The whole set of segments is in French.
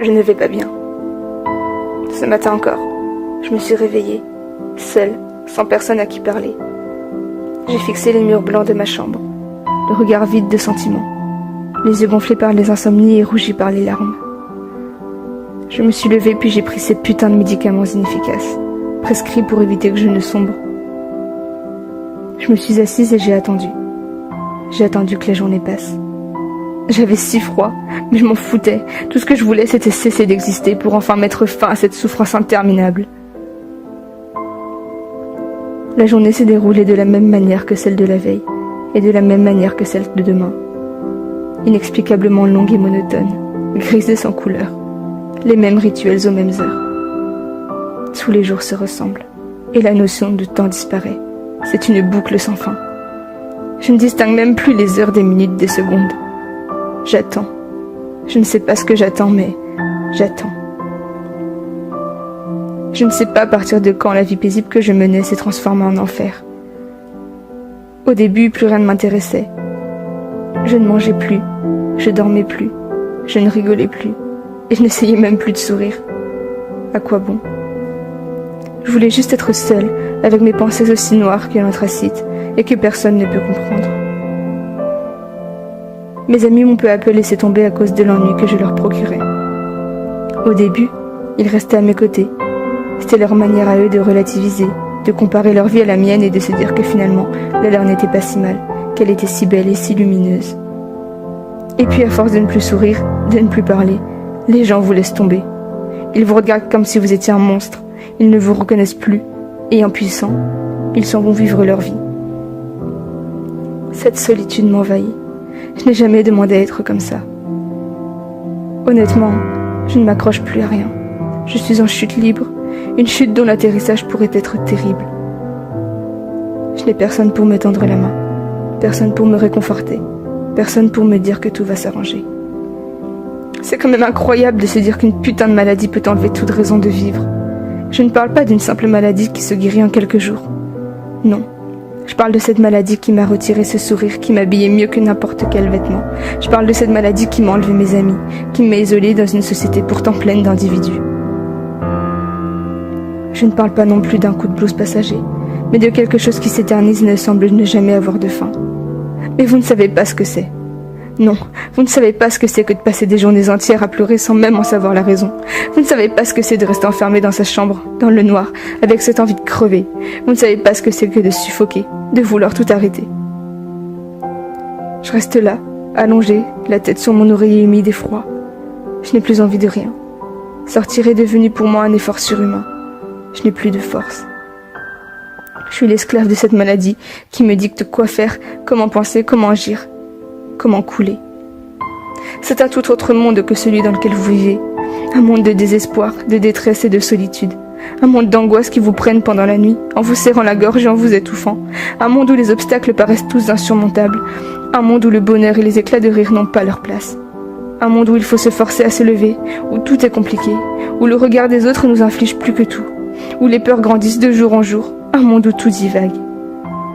Je ne vais pas bien. Ce matin encore, je me suis réveillée, seule, sans personne à qui parler. J'ai fixé les murs blancs de ma chambre, le regard vide de sentiments, les yeux gonflés par les insomnies et rougis par les larmes. Je me suis levée puis j'ai pris ces putains de médicaments inefficaces, prescrits pour éviter que je ne sombre. Je me suis assise et j'ai attendu. J'ai attendu que la journée passe. J'avais si froid, mais je m'en foutais. Tout ce que je voulais, c'était cesser d'exister pour enfin mettre fin à cette souffrance interminable. La journée s'est déroulée de la même manière que celle de la veille, et de la même manière que celle de demain. Inexplicablement longue et monotone, grise et sans couleur. Les mêmes rituels aux mêmes heures. Tous les jours se ressemblent, et la notion de temps disparaît. C'est une boucle sans fin. Je ne distingue même plus les heures des minutes des secondes. J'attends. Je ne sais pas ce que j'attends, mais j'attends. Je ne sais pas à partir de quand la vie paisible que je menais s'est transformée en enfer. Au début, plus rien ne m'intéressait. Je ne mangeais plus, je dormais plus, je ne rigolais plus, et je n'essayais même plus de sourire. À quoi bon? Je voulais juste être seule, avec mes pensées aussi noires que l'anthracite, et que personne ne peut comprendre. Mes amis m'ont peu à peu laissé tomber à cause de l'ennui que je leur procurais. Au début, ils restaient à mes côtés. C'était leur manière à eux de relativiser, de comparer leur vie à la mienne et de se dire que finalement, la leur n'était pas si mal, qu'elle était si belle et si lumineuse. Et puis à force de ne plus sourire, de ne plus parler, les gens vous laissent tomber. Ils vous regardent comme si vous étiez un monstre, ils ne vous reconnaissent plus, et impuissants, ils s'en vont vivre leur vie. Cette solitude m'envahit. Je n'ai jamais demandé à être comme ça. Honnêtement, je ne m'accroche plus à rien. Je suis en chute libre, une chute dont l'atterrissage pourrait être terrible. Je n'ai personne pour me tendre la main, personne pour me réconforter, personne pour me dire que tout va s'arranger. C'est quand même incroyable de se dire qu'une putain de maladie peut enlever toute raison de vivre. Je ne parle pas d'une simple maladie qui se guérit en quelques jours. Non. Je parle de cette maladie qui m'a retiré ce sourire, qui m'habillait mieux que n'importe quel vêtement. Je parle de cette maladie qui m'a enlevé mes amis, qui m'a isolé dans une société pourtant pleine d'individus. Je ne parle pas non plus d'un coup de blues passager, mais de quelque chose qui s'éternise et ne semble ne jamais avoir de fin. Mais vous ne savez pas ce que c'est. Non, vous ne savez pas ce que c'est que de passer des journées entières à pleurer sans même en savoir la raison. Vous ne savez pas ce que c'est de rester enfermé dans sa chambre, dans le noir, avec cette envie de crever. Vous ne savez pas ce que c'est que de suffoquer, de vouloir tout arrêter. Je reste là, allongée, la tête sur mon oreiller humide et froid. Je n'ai plus envie de rien. Sortir est devenu pour moi un effort surhumain. Je n'ai plus de force. Je suis l'esclave de cette maladie qui me dicte quoi faire, comment penser, comment agir. Comment couler. C'est un tout autre monde que celui dans lequel vous vivez. Un monde de désespoir, de détresse et de solitude. Un monde d'angoisse qui vous prennent pendant la nuit, en vous serrant la gorge et en vous étouffant. Un monde où les obstacles paraissent tous insurmontables. Un monde où le bonheur et les éclats de rire n'ont pas leur place. Un monde où il faut se forcer à se lever, où tout est compliqué, où le regard des autres nous inflige plus que tout, où les peurs grandissent de jour en jour. Un monde où tout divague.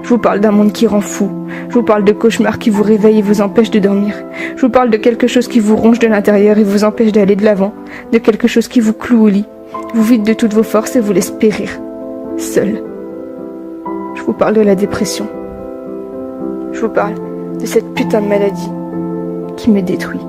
Je vous parle d'un monde qui rend fou. Je vous parle de cauchemars qui vous réveillent et vous empêchent de dormir. Je vous parle de quelque chose qui vous ronge de l'intérieur et vous empêche d'aller de l'avant. De quelque chose qui vous cloue au lit, vous vide de toutes vos forces et vous laisse périr. Seul. Je vous parle de la dépression. Je vous parle de cette putain de maladie qui me détruit.